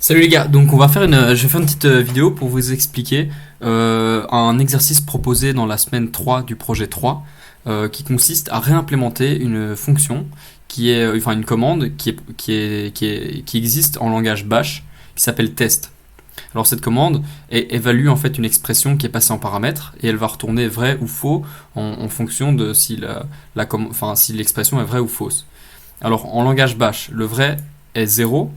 Salut les gars, donc on va faire je vais faire une petite vidéo pour vous expliquer un exercice proposé dans la semaine 3 du projet 3 qui consiste à réimplémenter une fonction enfin une commande qui existe en langage Bash qui s'appelle test. Alors cette commande évalue en fait une expression qui est passée en paramètre et elle va retourner vrai ou faux en fonction de si si l'expression est vraie ou fausse. Alors en langage Bash, le vrai est 0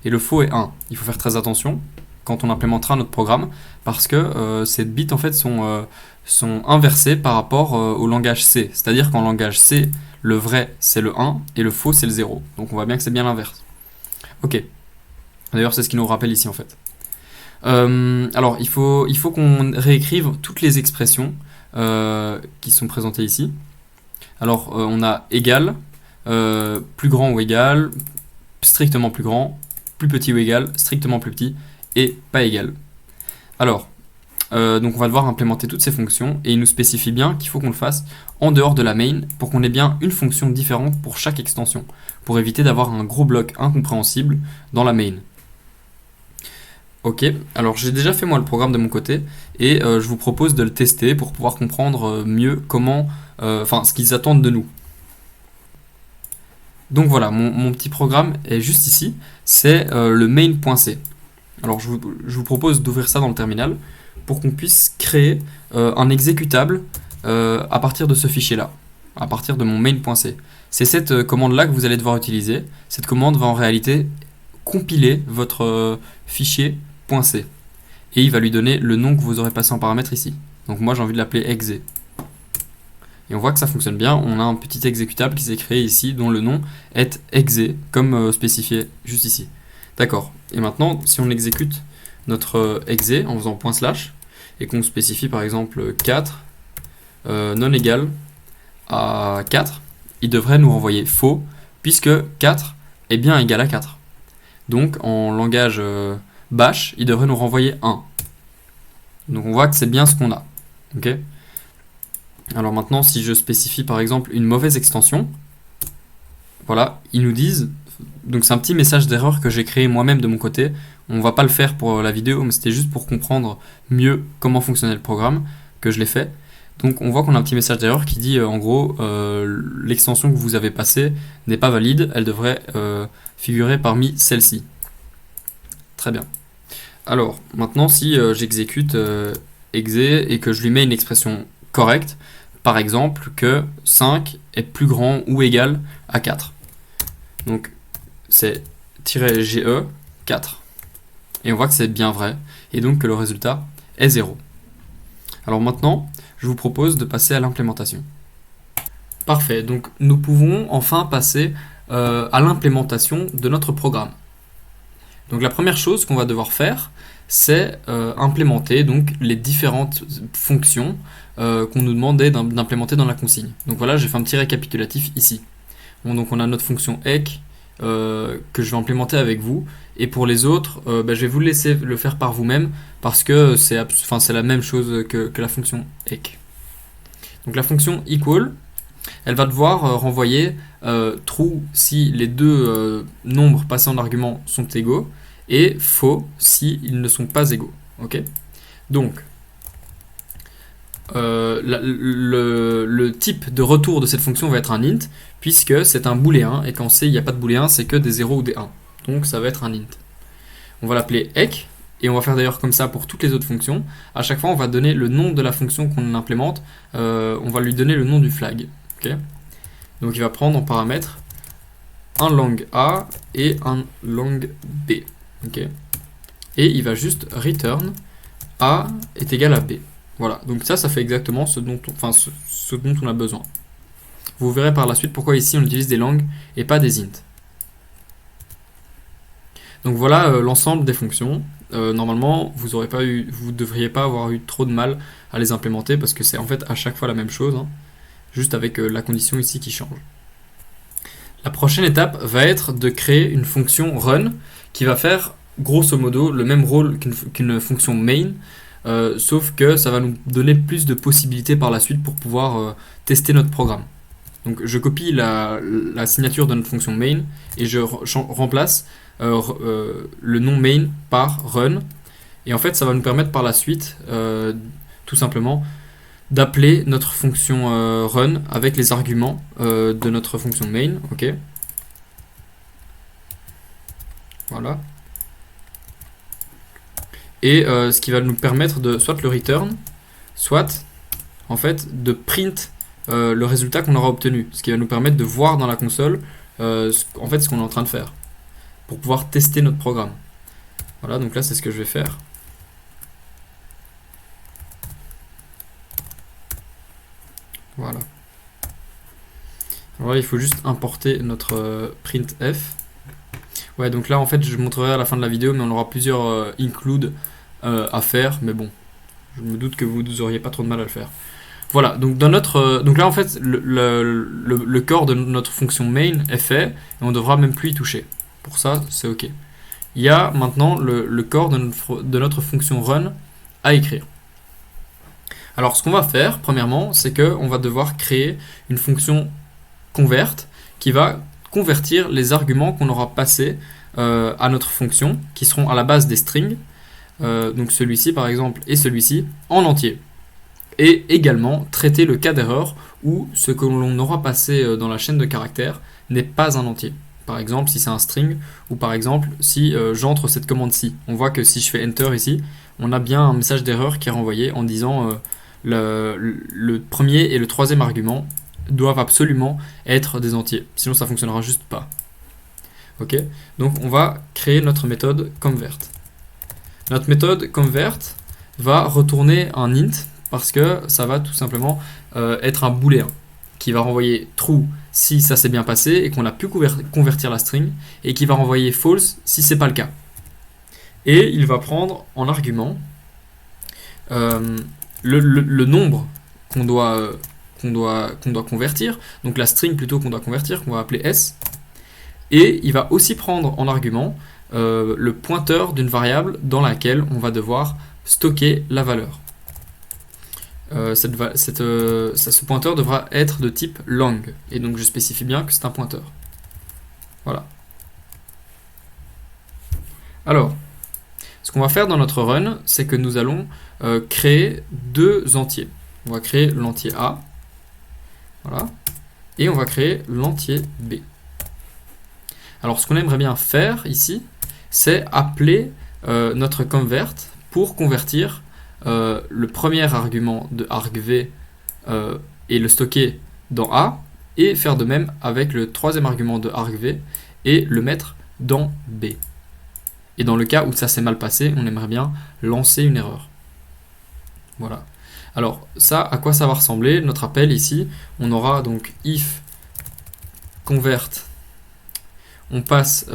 et le faux est 1. Il faut faire très attention quand on implémentera notre programme parce que ces bits en fait sont inversés par rapport au langage C. C'est-à-dire qu'en langage C, le vrai c'est le 1 et le faux c'est le 0. Donc on voit bien que c'est bien l'inverse. Ok. D'ailleurs c'est ce qui nous rappelle ici en fait. Alors il faut qu'on réécrive toutes les expressions qui sont présentées ici. Alors on a égal, plus grand ou égal, strictement plus grand, plus petit ou égal, strictement plus petit, et pas égal. Alors, donc on va devoir implémenter toutes ces fonctions, et il nous spécifie bien qu'il faut qu'on le fasse en dehors de la main, pour qu'on ait bien une fonction différente pour chaque extension, pour éviter d'avoir un gros bloc incompréhensible dans la main. Ok, alors j'ai déjà fait moi le programme de mon côté, et je vous propose de le tester pour pouvoir comprendre mieux ce qu'ils attendent de nous. Donc voilà, mon petit programme est juste ici, c'est le main.c. Alors je vous propose d'ouvrir ça dans le terminal pour qu'on puisse créer un exécutable à partir de ce fichier-là, à partir de mon main.c. C'est cette commande-là que vous allez devoir utiliser. Cette commande va en réalité compiler votre fichier .c et il va lui donner le nom que vous aurez passé en paramètre ici. Donc moi j'ai envie de l'appeler exe. Et on voit que ça fonctionne bien, on a un petit exécutable qui s'est créé ici dont le nom est exe, comme spécifié juste ici. D'accord, et maintenant si on exécute notre exe en faisant ./ et qu'on spécifie par exemple 4 non égal à 4, il devrait nous renvoyer faux puisque 4 est bien égal à 4. Donc en langage bash, il devrait nous renvoyer 1. Donc on voit que c'est bien ce qu'on a. Ok. Alors maintenant, si je spécifie par exemple une mauvaise extension, voilà, ils nous disent, donc c'est un petit message d'erreur que j'ai créé moi-même de mon côté, on va pas le faire pour la vidéo, mais c'était juste pour comprendre mieux comment fonctionnait le programme, que je l'ai fait. Donc on voit qu'on a un petit message d'erreur qui dit en gros, l'extension que vous avez passée n'est pas valide, elle devrait figurer parmi celles-ci. Très bien. Alors maintenant, si j'exécute exe et que je lui mets une expression correcte, par exemple que 5 est plus grand ou égal à 4. Donc c'est -ge 4. Et on voit que c'est bien vrai, et donc que le résultat est 0. Alors maintenant, je vous propose de passer à l'implémentation. Parfait, donc nous pouvons enfin passer à l'implémentation de notre programme. Donc la première chose qu'on va devoir faire, c'est implémenter donc les différentes fonctions qu'on nous demandait d'implémenter dans la consigne. Donc voilà, j'ai fait un petit récapitulatif ici. Bon, donc on a notre fonction ec que je vais implémenter avec vous, et pour les autres, je vais vous laisser le faire par vous-même parce que c'est la même chose que la fonction ec. Donc la fonction equal, elle va devoir renvoyer true si les deux nombres passés en argument sont égaux, et faux si ils ne sont pas égaux. Ok. Donc, le type de retour de cette fonction va être un int, puisque c'est un booléen, et quand C, il n'y a pas de booléen, c'est que des 0 ou des 1. Donc ça va être un int. On va l'appeler ec, et on va faire d'ailleurs comme ça pour toutes les autres fonctions. À chaque fois, on va donner le nom de la fonction qu'on implémente, on va lui donner le nom du flag. Okay. Donc il va prendre en paramètre un lang A et un lang B. Okay. Et il va juste return A est égal à B. Voilà, donc ça fait exactement ce dont on a besoin. Vous verrez par la suite pourquoi ici on utilise des langues et pas des int. Donc voilà l'ensemble des fonctions. Normalement, vous devriez pas avoir eu trop de mal à les implémenter parce que c'est en fait à chaque fois la même chose, hein, juste avec la condition ici qui change. La prochaine étape va être de créer une fonction run qui va faire grosso modo le même rôle qu'une fonction main, sauf que ça va nous donner plus de possibilités par la suite pour pouvoir tester notre programme. Donc je copie la signature de notre fonction main et je remplace le nom main par run. Et en fait, ça va nous permettre par la suite, tout simplement, d'appeler notre fonction run avec les arguments de notre fonction main. Ok. Voilà. Et ce qui va nous permettre de soit le return, soit en fait de print le résultat qu'on aura obtenu. Ce qui va nous permettre de voir dans la console en fait ce qu'on est en train de faire pour pouvoir tester notre programme. Voilà, donc là c'est ce que je vais faire. Voilà. Alors là, il faut juste importer notre printf. Ouais, donc là en fait je montrerai à la fin de la vidéo, mais on aura plusieurs include à faire, mais bon, je me doute que vous n'auriez pas trop de mal à le faire. Voilà, donc donc là en fait le corps de notre fonction main est fait et on devra même plus y toucher. Pour ça, c'est ok. Il y a maintenant le corps de notre fonction run à écrire. Alors ce qu'on va faire, premièrement, c'est qu'on va devoir créer une fonction convert qui va convertir les arguments qu'on aura passés à notre fonction, qui seront à la base des strings, donc celui-ci par exemple et celui-ci, en entier. Et également traiter le cas d'erreur où ce que l'on aura passé dans la chaîne de caractères n'est pas un entier. Par exemple si c'est un string, ou par exemple si j'entre cette commande-ci. On voit que si je fais enter ici, on a bien un message d'erreur qui est renvoyé en disant le premier et le troisième argument doivent absolument être des entiers, sinon ça fonctionnera juste pas. Ok, donc on va créer notre méthode convert. Notre méthode convert va retourner un int parce que ça va tout simplement être un booléen qui va renvoyer true si ça s'est bien passé et qu'on a pu convertir la string, et qui va renvoyer false si c'est pas le cas. Et il va prendre en argument le nombre qu'on doit convertir, donc la string plutôt qu'on doit convertir, qu'on va appeler s, et il va aussi prendre en argument le pointeur d'une variable dans laquelle on va devoir stocker la valeur. Ce pointeur devra être de type long, et donc je spécifie bien que c'est un pointeur. Voilà. Alors, ce qu'on va faire dans notre run, c'est que nous allons créer deux entiers. On va créer l'entier A, voilà, et on va créer l'entier B. Alors ce qu'on aimerait bien faire ici, c'est appeler notre convert pour convertir le premier argument de argv et le stocker dans A, et faire de même avec le troisième argument de argv et le mettre dans B. Et dans le cas où ça s'est mal passé, on aimerait bien lancer une erreur. Voilà. Alors ça, à quoi ça va ressembler? Notre appel ici, on aura donc if convert, on passe,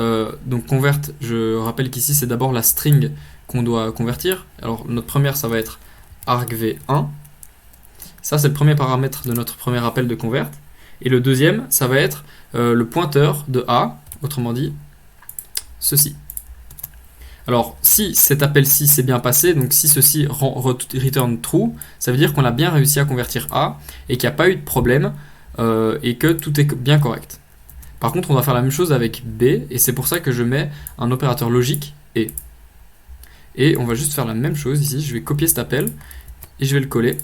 donc convert, je rappelle qu'ici c'est d'abord la string qu'on doit convertir. Alors notre première, ça va être argv1, ça c'est le premier paramètre de notre premier appel de convert, et le deuxième, ça va être le pointeur de A, autrement dit ceci. Alors, si cet appel-ci s'est bien passé, donc si ceci return true, ça veut dire qu'on a bien réussi à convertir A et qu'il n'y a pas eu de problème et que tout est bien correct. Par contre, on va faire la même chose avec B, et c'est pour ça que je mets un opérateur logique et. Et on va juste faire la même chose ici. Je vais copier cet appel et je vais le coller.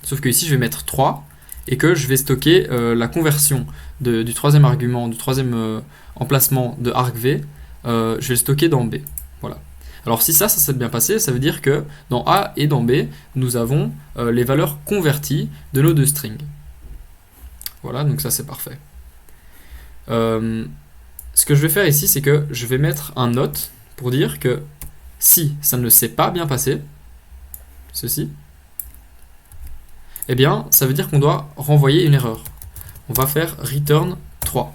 Sauf que ici, je vais mettre 3 et que je vais stocker la conversion du troisième argument, du troisième emplacement de argv. Je vais le stocker dans B. Voilà. Alors si ça s'est bien passé, ça veut dire que dans A et dans B, nous avons les valeurs converties de nos deux strings. Voilà, donc ça c'est parfait. Ce que je vais faire ici, c'est que je vais mettre un note pour dire que si ça ne s'est pas bien passé, ceci, eh bien ça veut dire qu'on doit renvoyer une erreur. On va faire return 3.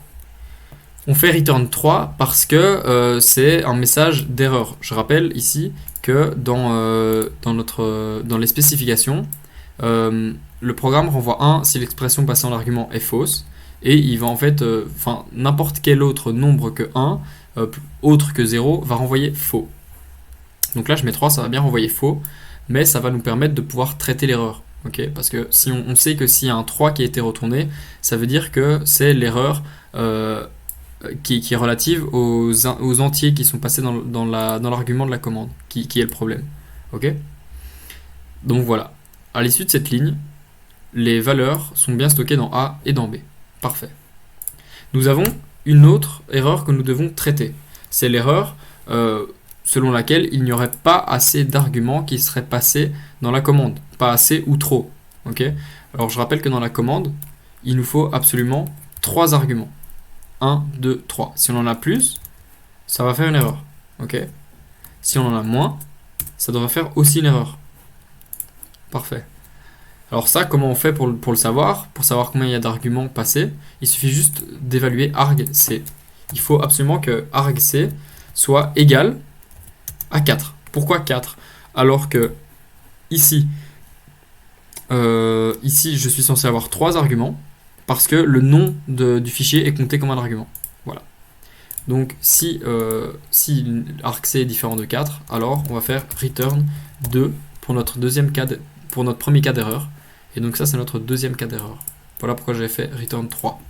On fait return 3 parce que c'est un message d'erreur. Je rappelle ici que dans les spécifications, le programme renvoie 1 si l'expression passée en argument est fausse, et il va en fait, n'importe quel autre nombre que 1, autre que 0, va renvoyer faux. Donc là je mets 3, ça va bien renvoyer faux, mais ça va nous permettre de pouvoir traiter l'erreur. Okay, parce que si on sait que s'il y a un 3 qui a été retourné, ça veut dire que c'est l'erreur qui est relative aux entiers qui sont passés dans l'argument de la commande, qui est le problème. Ok? Donc voilà. À l'issue de cette ligne, les valeurs sont bien stockées dans A et dans B. Parfait. Nous avons une autre erreur que nous devons traiter. C'est l'erreur selon laquelle il n'y aurait pas assez d'arguments qui seraient passés dans la commande. Pas assez ou trop. Ok? Alors je rappelle que dans la commande, il nous faut absolument 3 arguments. 1, 2, 3. Si on en a plus, ça va faire une erreur. Ok? Si on en a moins, ça devrait faire aussi une erreur. Parfait. Alors ça, comment on fait pour le savoir? Pour savoir combien il y a d'arguments passés, il suffit juste d'évaluer argc. Il faut absolument que argc soit égal à 4. Pourquoi 4? Alors que ici, je suis censé avoir 3 arguments, parce que le nom du fichier est compté comme un argument. Voilà. Donc si argc est différent de 4, alors on va faire return 2 pour notre premier cas d'erreur. Et donc ça, c'est notre deuxième cas d'erreur. Voilà pourquoi j'avais fait return 3.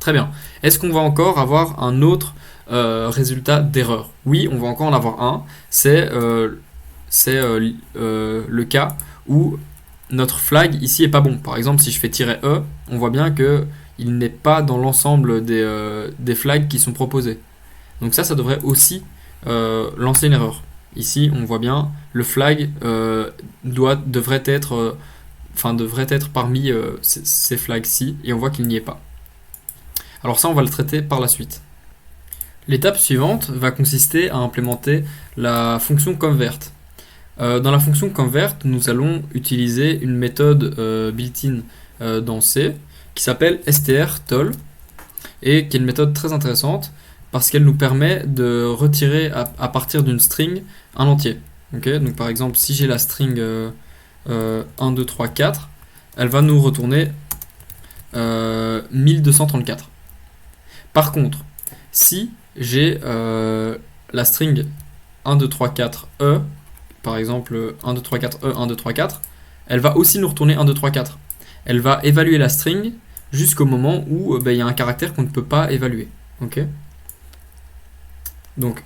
Très bien. Est-ce qu'on va encore avoir un autre résultat d'erreur? Oui, on va encore en avoir un. C'est le cas où notre flag ici est pas bon. Par exemple, si je fais "-e", on voit bien que il n'est pas dans l'ensemble des flags qui sont proposés. Donc ça devrait aussi lancer une erreur. Ici, on voit bien, le flag devrait être parmi ces flags-ci, et on voit qu'il n'y est pas. Alors ça, on va le traiter par la suite. L'étape suivante va consister à implémenter la fonction convert. Dans la fonction convert, nous allons utiliser une méthode built-in dans C qui s'appelle strtoll et qui est une méthode très intéressante parce qu'elle nous permet de retirer à partir d'une string un entier. Okay, donc par exemple, si j'ai la string 1, 2, 3, 4, elle va nous retourner 1234. Par contre, si j'ai la string 1, 2, 3, 4, E, par exemple 1, 2, 3, 4, E, 1, 2, 3, 4, elle va aussi nous retourner 1, 2, 3, 4. Elle va évaluer la string jusqu'au moment où il y a un caractère qu'on ne peut pas évaluer. Okay, donc,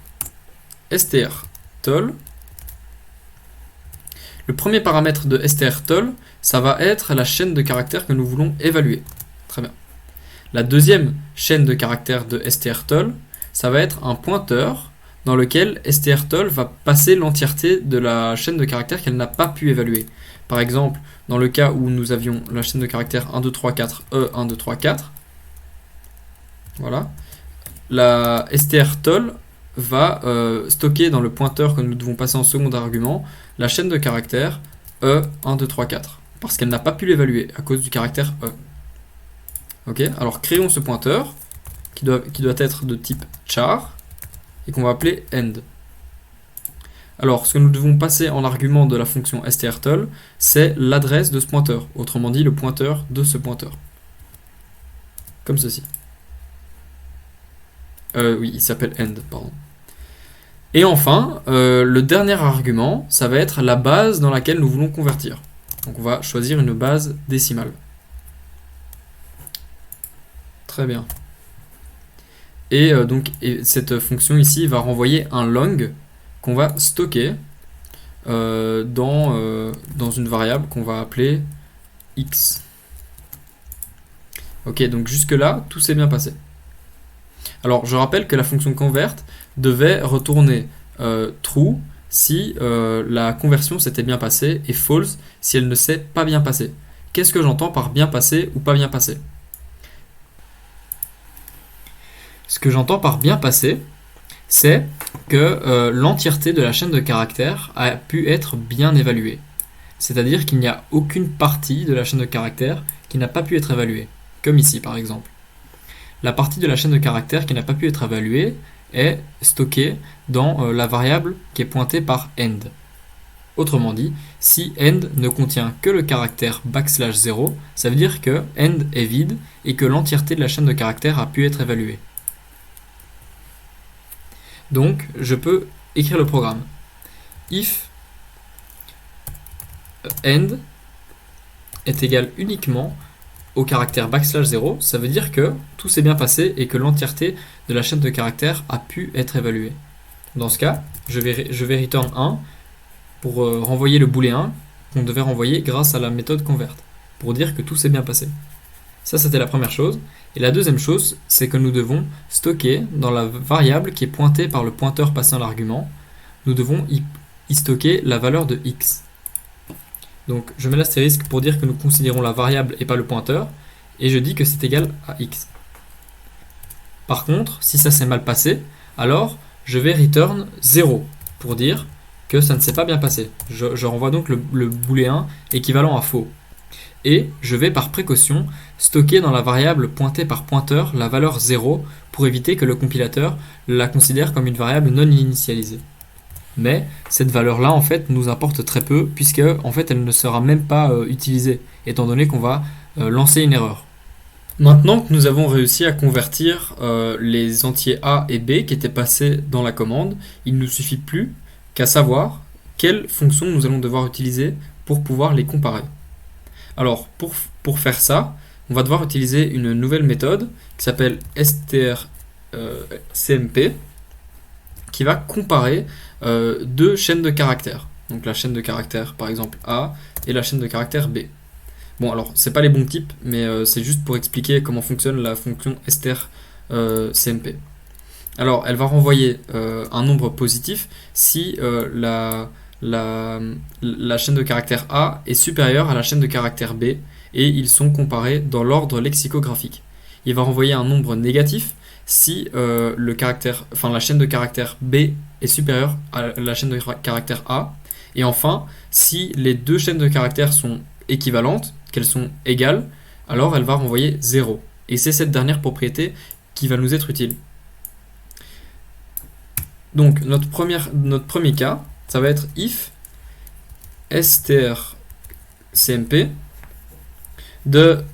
strtoll. Le premier paramètre de strtoll, ça va être la chaîne de caractères que nous voulons évaluer. Très bien. La deuxième chaîne de caractères de strtoll, ça va être un pointeur dans lequel strtoll va passer l'entièreté de la chaîne de caractères qu'elle n'a pas pu évaluer. Par exemple, dans le cas où nous avions la chaîne de caractères 1, 2, 3, 4, E, 1, 2, 3, 4, voilà, la strtoll va stocker dans le pointeur que nous devons passer en second argument la chaîne de caractères E, 1, 2, 3, 4, parce qu'elle n'a pas pu l'évaluer à cause du caractère E. Ok, alors créons ce pointeur qui doit être de type char et qu'on va appeler end. Alors, ce que nous devons passer en argument de la fonction strtoll, c'est l'adresse de ce pointeur, autrement dit le pointeur de ce pointeur. Comme ceci. Oui, il s'appelle end, pardon. Et enfin, le dernier argument, ça va être la base dans laquelle nous voulons convertir. Donc on va choisir une base décimale. Très bien. Et cette fonction ici va renvoyer un long qu'on va stocker dans une variable qu'on va appeler x. Ok, donc jusque là, tout s'est bien passé. Alors, je rappelle que la fonction convert devait retourner true si la conversion s'était bien passée et false si elle ne s'est pas bien passée. Qu'est-ce que j'entends par bien passé ou pas bien passé? Ce que j'entends par bien passé, c'est que l'entièreté de la chaîne de caractères a pu être bien évaluée. C'est-à-dire qu'il n'y a aucune partie de la chaîne de caractères qui n'a pas pu être évaluée, comme ici par exemple. La partie de la chaîne de caractères qui n'a pas pu être évaluée est stockée dans la variable qui est pointée par end. Autrement dit, si end ne contient que le caractère \0, ça veut dire que end est vide et que l'entièreté de la chaîne de caractères a pu être évaluée. Donc, je peux écrire le programme. If end est égal uniquement au caractère \0, ça veut dire que tout s'est bien passé et que l'entièreté de la chaîne de caractères a pu être évaluée. Dans ce cas, je vais return 1 pour renvoyer le booléen qu'on devait renvoyer grâce à la méthode convert, pour dire que tout s'est bien passé. Ça, c'était la première chose. Et la deuxième chose, c'est que nous devons stocker dans la variable qui est pointée par le pointeur passant l'argument, nous devons y stocker la valeur de x. Donc je mets l'astérisque pour dire que nous considérons la variable et pas le pointeur, et je dis que c'est égal à x. Par contre, si ça s'est mal passé, alors je vais return 0 pour dire que ça ne s'est pas bien passé. Je renvoie donc le booléen équivalent à faux. Et je vais par précaution stocker dans la variable pointée par pointeur la valeur 0 pour éviter que le compilateur la considère comme une variable non initialisée. Mais cette valeur-là, en fait, nous importe très peu, puisque en fait, elle ne sera même pas utilisée, étant donné qu'on va lancer une erreur. Maintenant que nous avons réussi à convertir les entiers A et B qui étaient passés dans la commande, il ne nous suffit plus qu'à savoir quelle fonction nous allons devoir utiliser pour pouvoir les comparer. Alors, pour faire ça, on va devoir utiliser une nouvelle méthode qui s'appelle strcmp, qui va comparer deux chaînes de caractères. Donc la chaîne de caractères par exemple A et la chaîne de caractères B. Bon alors c'est pas les bons types, mais c'est juste pour expliquer comment fonctionne la fonction strcmp. Alors elle va renvoyer un nombre positif si la chaîne de caractère A est supérieure à la chaîne de caractère B et ils sont comparés dans l'ordre lexicographique. Il va renvoyer un nombre négatif si la chaîne de caractère B est supérieure à la chaîne de caractère A. Et enfin, si les deux chaînes de caractères sont équivalentes, qu'elles sont égales, alors elle va renvoyer 0. Et c'est cette dernière propriété qui va nous être utile. Donc notre premier cas, ça va être if strcmp de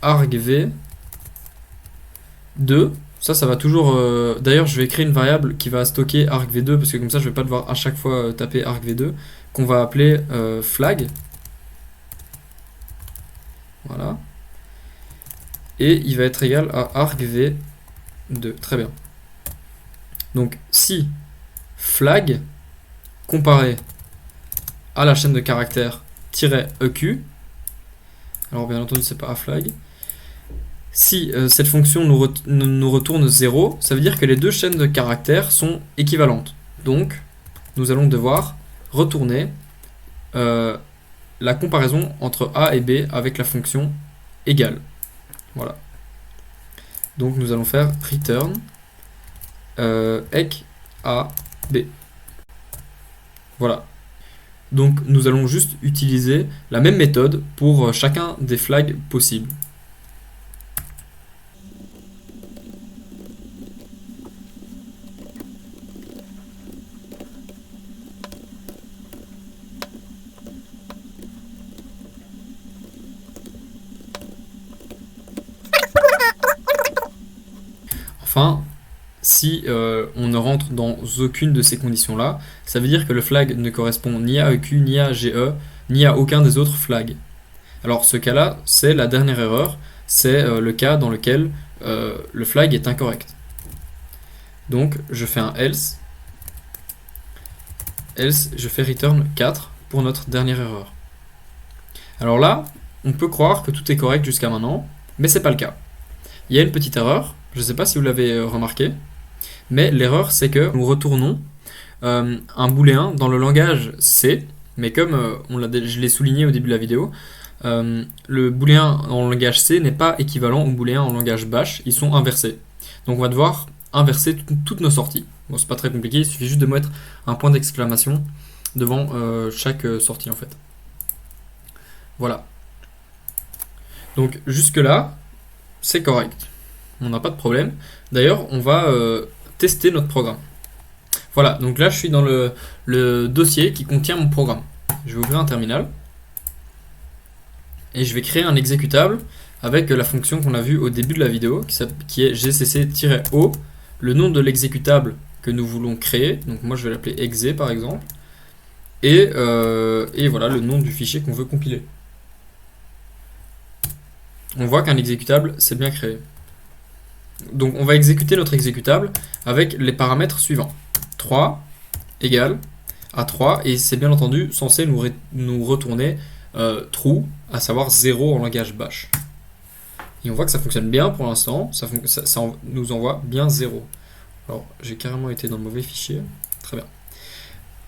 argv2. Ça va toujours... D'ailleurs, je vais créer une variable qui va stocker argv2, parce que comme ça, je ne vais pas devoir à chaque fois taper argv2, qu'on va appeler flag. Voilà. Et il va être égal à argv2. Très bien. Donc, si flag comparé à la chaîne de caractères -eq, alors bien entendu, c'est pas à flag. Si cette fonction nous retourne 0, ça veut dire que les deux chaînes de caractères sont équivalentes. Donc, nous allons devoir retourner la comparaison entre A et B avec la fonction égale. Voilà. Donc, nous allons faire return ec A, B. Voilà. Donc, nous allons juste utiliser la même méthode pour chacun des flags possibles. Enfin, si on ne rentre dans aucune de ces conditions-là, ça veut dire que le flag ne correspond ni à EQ, ni à GE, ni à aucun des autres flags. Alors ce cas-là, c'est la dernière erreur, c'est le cas dans lequel le flag est incorrect. Donc je fais un else, je fais return 4 pour notre dernière erreur. Alors là, on peut croire que tout est correct jusqu'à maintenant, mais c'est pas le cas. Il y a une petite erreur, je ne sais pas si vous l'avez remarqué, mais l'erreur c'est que nous retournons un booléen dans le langage C, mais comme je l'ai souligné au début de la vidéo, le booléen en langage C n'est pas équivalent au booléen en langage bash, ils sont inversés. Donc on va devoir inverser toutes nos sorties. Bon, c'est pas très compliqué, il suffit juste de mettre un point d'exclamation devant chaque sortie en fait. Voilà. Donc jusque là, c'est correct. On n'a pas de problème. D'ailleurs, on va tester notre programme. Voilà, donc là je suis dans le dossier qui contient mon programme. Je vais ouvrir un terminal. Et je vais créer un exécutable avec la fonction qu'on a vue au début de la vidéo, qui est gcc-o, le nom de l'exécutable que nous voulons créer. Donc moi je vais l'appeler exe par exemple. Et voilà le nom du fichier qu'on veut compiler. on voit qu'un exécutable s'est bien créé. Donc on va exécuter notre exécutable avec les paramètres suivants. 3 égale à 3, et c'est bien entendu censé nous retourner true, à savoir 0 en langage bash. Et on voit que ça fonctionne bien pour l'instant, ça nous envoie bien 0. Alors j'ai carrément été dans le mauvais fichier, très bien.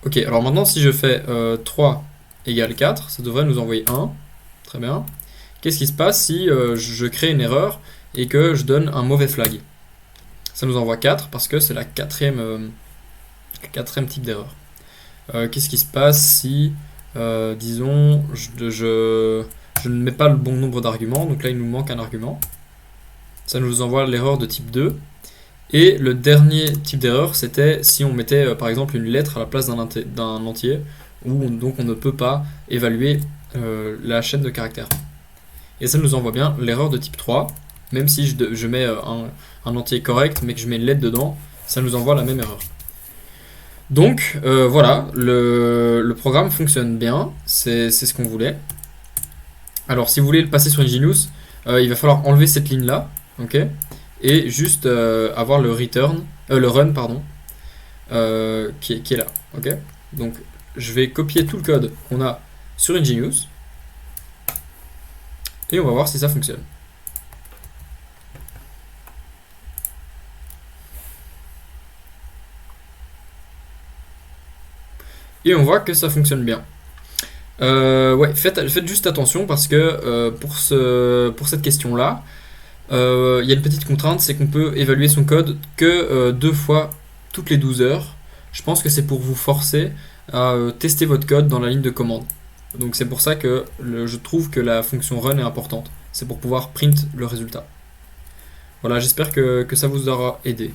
Ok, alors maintenant si je fais 3 égale 4, ça devrait nous envoyer 1, très bien. Qu'est-ce qui se passe si je crée une erreur et que je donne un mauvais flag? Ça nous envoie 4 parce que c'est la quatrième type d'erreur. Qu'est-ce qui se passe si, disons, je ne mets pas le bon nombre d'arguments, donc là il nous manque un argument. Ça nous envoie l'erreur de type 2. Et le dernier type d'erreur, c'était si on mettait par exemple une lettre à la place d'un entier, où donc on ne peut pas évaluer la chaîne de caractères. Et ça nous envoie bien l'erreur de type 3, même si je mets un entier correct, mais que je mets une lettre dedans, ça nous envoie la même erreur. Donc voilà, le programme fonctionne bien, c'est ce qu'on voulait. Alors si vous voulez le passer sur Ingenious, il va falloir enlever cette ligne là, ok, et juste avoir le run pardon, qui est là, ok. Donc je vais copier tout le code qu'on a sur Ingenious et on va voir si ça fonctionne. Et on voit que ça fonctionne bien. Ouais, faites juste attention parce que pour cette question-là, il y a une petite contrainte, c'est qu'on peut évaluer son code que 2 fois toutes les 12 heures. Je pense que c'est pour vous forcer à tester votre code dans la ligne de commande. Donc c'est pour ça que je trouve que la fonction run est importante. C'est pour pouvoir print le résultat. Voilà, j'espère que ça vous aura aidé.